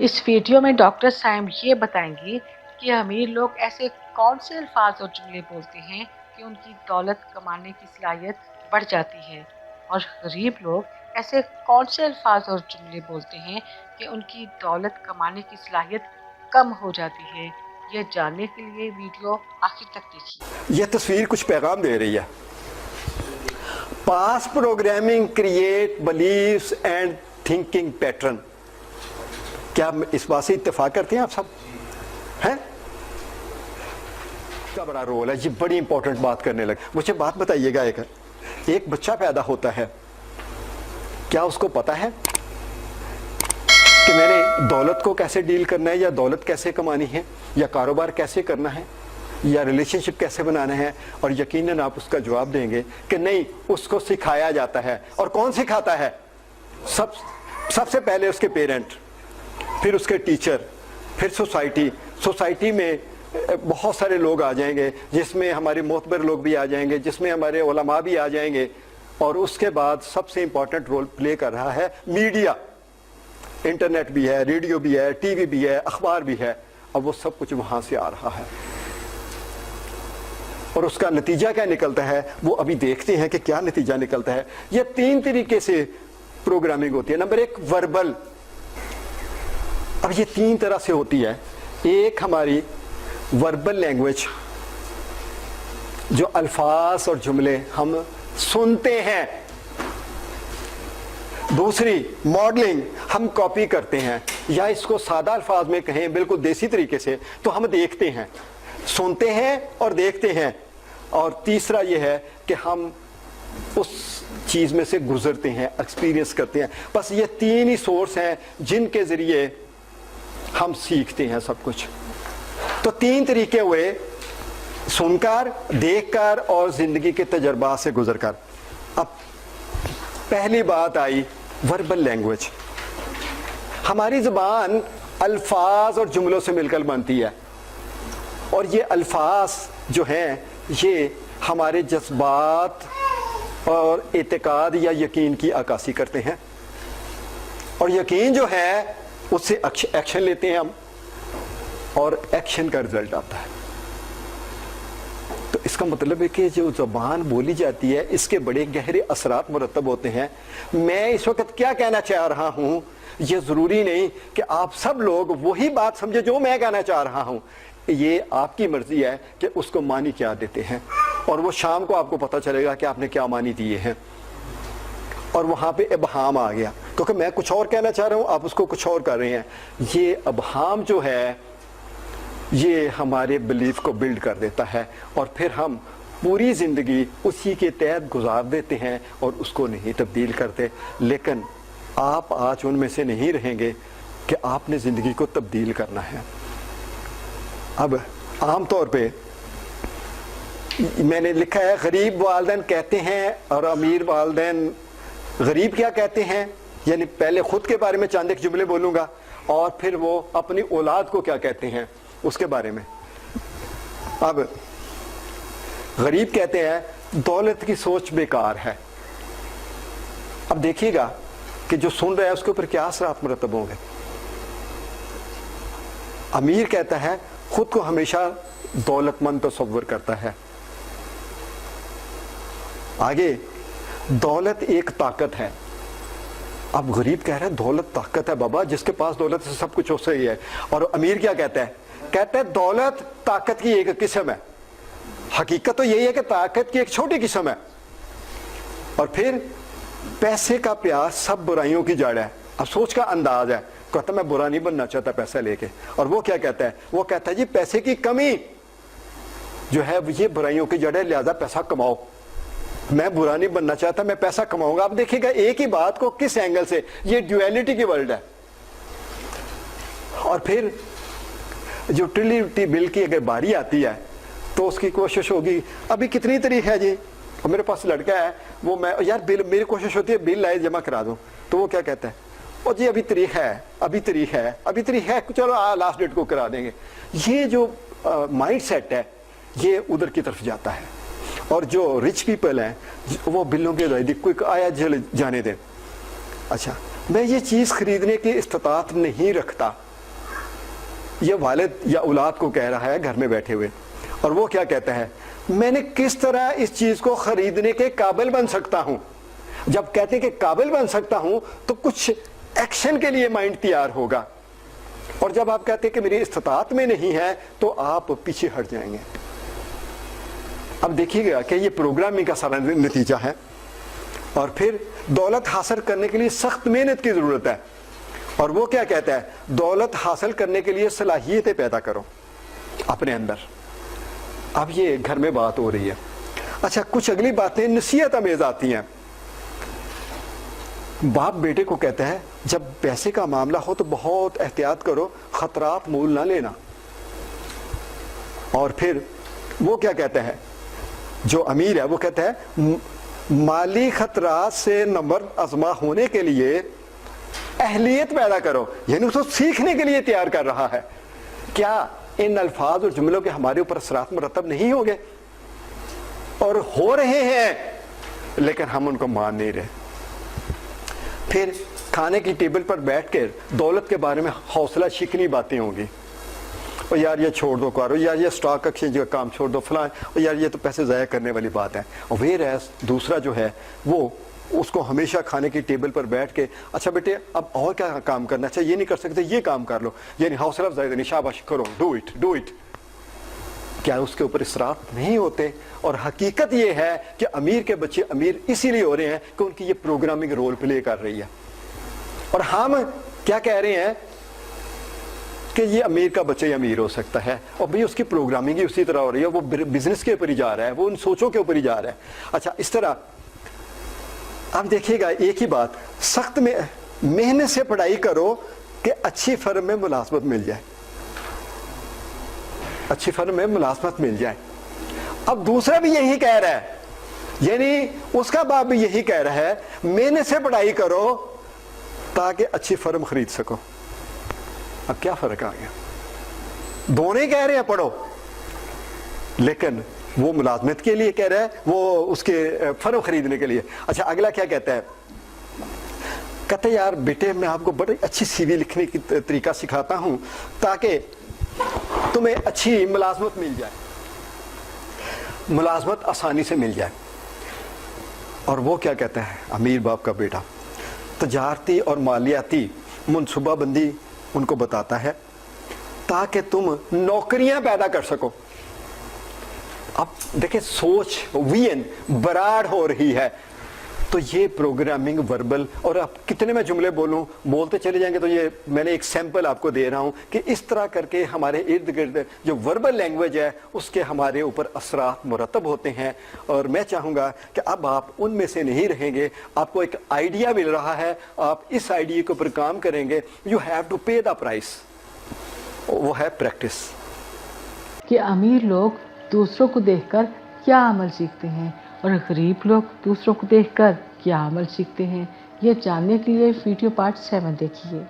اس video میں doctor سائم یہ بتائیں گی کہ امیر لوگ ایسے کون سے الفاظ اور جملے بولتے ہیں کہ ان کی دولت کمانے کی صلاحیت بڑھ جاتی ہے، اور غریب لوگ ایسے کون سے الفاظ اور جملے بولتے ہیں کہ ان کی دولت کمانے کی صلاحیت کم ہو جاتی ہے۔ یہ جاننے کے لیے ویڈیو آخر تک دیکھیے۔ یہ تصویر کچھ پیغام دے رہی ہے۔ Past programming create beliefs and thinking pattern. کیا اس بات سے اتفاق کرتے ہیں آپ سب؟ ہیں؟ کا بڑا رول ہے، یہ بڑی امپورٹنٹ بات کرنے لگے۔ مجھے بات بتائیے گا، ایک بچہ پیدا ہوتا ہے، کیا اس کو پتا ہے کہ میں نے دولت کو کیسے ڈیل کرنا ہے، یا دولت کیسے کمانی ہے، یا کاروبار کیسے کرنا ہے، یا ریلیشن شپ کیسے بنانا ہے؟ اور یقیناً آپ اس کا جواب دیں گے کہ نہیں، اس کو سکھایا جاتا ہے۔ اور کون سکھاتا ہے؟ سب سے پہلے اس کے پیرنٹ، پھر اس کے ٹیچر، پھر سوسائٹی میں بہت سارے لوگ آ جائیں گے، جس میں ہمارے معتبر لوگ بھی آ جائیں گے، جس میں ہمارے علماء بھی آ جائیں گے، اور اس کے بعد سب سے امپورٹنٹ رول پلے کر رہا ہے میڈیا۔ انٹرنیٹ بھی ہے، ریڈیو بھی ہے، ٹی وی بھی ہے، اخبار بھی ہے۔ اب وہ سب کچھ وہاں سے آ رہا ہے، اور اس کا نتیجہ کیا نکلتا ہے وہ ابھی دیکھتے ہیں کہ کیا نتیجہ نکلتا ہے۔ یہ 3 طریقے سے پروگرامنگ ہوتی ہے۔ Number 1 verbal. اب یہ 3 طرح سے ہوتی ہے۔ ایک ہماری وربل لینگویج، جو الفاظ اور جملے ہم سنتے ہیں۔ دوسری ماڈلنگ، ہم کاپی کرتے ہیں، یا اس کو سادہ الفاظ میں کہیں بالکل دیسی طریقے سے تو ہم دیکھتے ہیں، سنتے ہیں اور دیکھتے ہیں۔ اور تیسرا یہ ہے کہ ہم اس چیز میں سے گزرتے ہیں، ایکسپیرینس کرتے ہیں۔ بس یہ 3 ہی سورس ہیں جن کے ذریعے ہم سیکھتے ہیں سب کچھ۔ تو 3 طریقے ہوئے: سن کر، دیکھ کر، اور زندگی کے تجربات سے گزر کر۔ اب پہلی بات آئی وربل لینگویج۔ ہماری زبان الفاظ اور جملوں سے مل کر بنتی ہے، اور یہ الفاظ جو ہیں یہ ہمارے جذبات اور اعتقاد یا یقین کی عکاسی کرتے ہیں، اور یقین جو ہے اس سے ایکشن لیتے ہیں ہم، اور ایکشن کا رزلٹ آتا ہے۔ تو اس کا مطلب ہے کہ جو زبان بولی جاتی ہے اس کے بڑے گہرے اثرات مرتب ہوتے ہیں۔ میں اس وقت کیا کہنا چاہ رہا ہوں، یہ ضروری نہیں کہ آپ سب لوگ وہی بات سمجھے جو میں کہنا چاہ رہا ہوں۔ یہ آپ کی مرضی ہے کہ اس کو معنی کیا دیتے ہیں، اور وہ شام کو آپ کو پتہ چلے گا کہ آپ نے کیا معنی دیے ہیں۔ اور وہاں پہ ابہام آ گیا، کیونکہ میں کچھ اور کہنا چاہ رہا ہوں، آپ اس کو کچھ اور کر رہے ہیں۔ یہ ابہام جو ہے یہ ہمارے بلیف کو بلڈ کر دیتا ہے، اور پھر ہم پوری زندگی اسی کے تحت گزار دیتے ہیں اور اس کو نہیں تبدیل کرتے۔ لیکن آپ آج ان میں سے نہیں رہیں گے کہ آپ نے زندگی کو تبدیل کرنا ہے۔ اب عام طور پہ میں نے لکھا ہے غریب والدین کہتے ہیں اور امیر والدین غریب کیا کہتے ہیں، یعنی پہلے خود کے بارے میں چند ایک جملے بولوں گا، اور پھر وہ اپنی اولاد کو کیا کہتے ہیں اس کے بارے میں۔ اب غریب کہتے ہیں دولت کی سوچ بیکار ہے۔ اب دیکھیے گا کہ جو سن رہا ہے اس کے اوپر کیا اثرات مرتب ہوں گے۔ امیر کہتا ہے خود کو ہمیشہ دولت مند تصور کرتا ہے۔ آگے، دولت ایک طاقت ہے۔ اب غریب کہہ رہا ہے دولت طاقت ہے بابا، جس کے پاس دولت سے سب کچھ ہو صحیح ہے۔ اور امیر کیا کہتا ہے؟ کہتا ہے دولت طاقت کی ایک قسم ہے۔ حقیقت تو یہی ہے کہ طاقت کی ایک چھوٹی قسم ہے، اور پھر پیسے کا پیاس سب برائیوں کی جڑ ہے۔ اب سوچ کا انداز ہے، کہتا میں برا نہیں بننا چاہتا پیسہ لے کے۔ اور وہ کیا کہتا ہے؟ وہ کہتا ہے جی پیسے کی کمی جو ہے یہ برائیوں کی جڑ ہے، لہذا پیسہ کماؤ۔ میں برا نہیں بننا چاہتا، میں پیسہ کماؤں گا۔ اب دیکھیے گا ایک ہی بات کو کس اینگل سے، یہ ڈیویلٹی کی ورلڈ ہے۔ اور پھر جو یوٹیلیٹی بل کی اگر باری آتی ہے تو اس کی کوشش ہوگی ابھی کتنی تاریخ ہے جی، اور میرے پاس لڑکا ہے، وہ میں یار بل، میری کوشش ہوتی ہے بل لائے جمع کرا دوں، تو وہ کیا کہتا ہے؟ اور جی ابھی تاریخ ہے، ابھی تاریخ ہے، ابھی تاریخ ہے، چلو لاسٹ ڈیٹ کو کرا دیں گے۔ یہ جو مائنڈ سیٹ ہے یہ ادھر کی طرف جاتا ہے۔ اور جو رچ پیپل ہیں وہ بلوں کے کوئی آیا جانے دیں، اچھا میں یہ چیز خریدنے کی استطاعت نہیں رکھتا، یہ والد یا اولاد کو کہہ رہا ہے گھر میں بیٹھے ہوئے، اور وہ کیا کہتا ہے، میں نے کس طرح اس چیز کو خریدنے کے قابل بن سکتا ہوں؟ جب کہتے ہیں کہ قابل بن سکتا ہوں تو کچھ ایکشن کے لیے مائنڈ تیار ہوگا، اور جب آپ کہتے ہیں کہ میری استطاعت میں نہیں ہے تو آپ پیچھے ہٹ جائیں گے۔ اب دیکھیے گا کہ یہ پروگرامنگ کا سارا نتیجہ ہے۔ اور پھر دولت حاصل کرنے کے لیے سخت محنت کی ضرورت ہے، اور وہ کیا کہتا ہے، دولت حاصل کرنے کے لیے صلاحیتیں پیدا کرو اپنے اندر۔ اب یہ گھر میں بات ہو رہی ہے۔ اچھا، کچھ اگلی باتیں نصیحت آمیز آتی ہیں۔ باپ بیٹے کو کہتا ہے جب پیسے کا معاملہ ہو تو بہت احتیاط کرو، خطرات مول نہ لینا۔ اور پھر وہ کیا کہتا ہے، جو امیر ہے وہ کہتا ہے مالی خطرات سے نمبر آزما ہونے کے لیے اہلیت پیدا کرو، یعنی اس کو سیکھنے کے لیے تیار کر رہا ہے۔ کیا ان الفاظ اور جملوں کے ہمارے اوپر اثرات مرتب نہیں ہو گئے؟ اور ہو رہے ہیں، لیکن ہم ان کو مان نہیں رہے۔ پھر کھانے کی ٹیبل پر بیٹھ کر دولت کے بارے میں حوصلہ شکنی باتیں ہوں گی، اور یار یہ چھوڑ دو کارو، یار یہ سٹاک ایکسچینج کا کام چھوڑ دو فلاں، اور یار یہ تو پیسے ضائع کرنے والی بات ہے۔ اور ویئرایز دوسرا جو ہے وہ اس کو ہمیشہ کھانے کی ٹیبل پر بیٹھ کے، اچھا بیٹے اب اور کیا کام کرنا ہے، اچھا یہ نہیں کر سکتے یہ کام کر لو، یعنی حوصلہ افزائی دینی، شاباش کرو، ڈو اٹ۔ کیا اس کے اوپر اثرات نہیں ہوتے؟ اور حقیقت یہ ہے کہ امیر کے بچے امیر اسی لیے ہو رہے ہیں کہ ان کی یہ پروگرامنگ رول پلے کر رہی ہے، اور ہم کیا کہہ رہے ہیں کہ یہ امیر کا بچہ ہی امیر ہو سکتا ہے، اور بھئی اس کی پروگرامنگ ہی اسی طرح ہو رہی ہے، وہ بزنس کے اوپر ہی جا رہا ہے، وہ ان سوچوں کے اوپر ہی جا رہا ہے۔ اچھا، اس طرح اب دیکھیے گا ایک ہی بات، سخت میں محنت سے پڑھائی کرو کہ اچھی فرم میں ملازمت مل جائے، اچھی فرم میں ملازمت مل جائے۔ اب دوسرا بھی یہی کہہ رہا ہے، یعنی اس کا باپ بھی یہی کہہ رہا ہے محنت سے پڑھائی کرو تاکہ اچھی فرم خرید سکو۔ اب کیا فرق آ گیا؟ دونوں ہی کہہ رہے ہیں پڑھو، لیکن وہ ملازمت کے لیے کہہ رہا ہے، وہ اس کے فرم خریدنے کے لیے۔ اچھا، اگلا کیا کہتا ہے، کہتا ہے یار بیٹے میں آپ کو بڑی اچھی سی وی لکھنے کی طریقہ سکھاتا ہوں تاکہ تمہیں اچھی ملازمت مل جائے، ملازمت آسانی سے مل جائے۔ اور وہ کیا کہتا ہے امیر باپ کا بیٹا، تجارتی اور مالیاتی منصوبہ بندی ان کو بتاتا ہے تاکہ تم نوکریاں پیدا کر سکو۔ اب دیکھیں سوچ وین براڈ ہو رہی ہے، تو یہ پروگرامنگ وربل، اور اب کتنے میں جملے بولوں، بولتے چلے جائیں گے تو یہ میں نے ایک سیمپل آپ کو دے رہا ہوں کہ اس طرح کر کے ہمارے ارد گرد جو وربل لینگویج ہے اس کے ہمارے اوپر اثرات مرتب ہوتے ہیں۔ اور میں چاہوں گا کہ اب آپ ان میں سے نہیں رہیں گے، آپ کو ایک آئیڈیا مل رہا ہے، آپ اس آئیڈیا کے اوپر کام کریں گے۔ You have to pay the price, وہ ہے پریکٹس۔ کہ امیر لوگ دوسروں کو دیکھ کر کیا عمل سیکھتے ہیں اور غریب لوگ دوسروں کو دیکھ کر کیا عمل سیکھتے ہیں، یہ جاننے کے لیے ویڈیو پارٹ 7 دیکھیے۔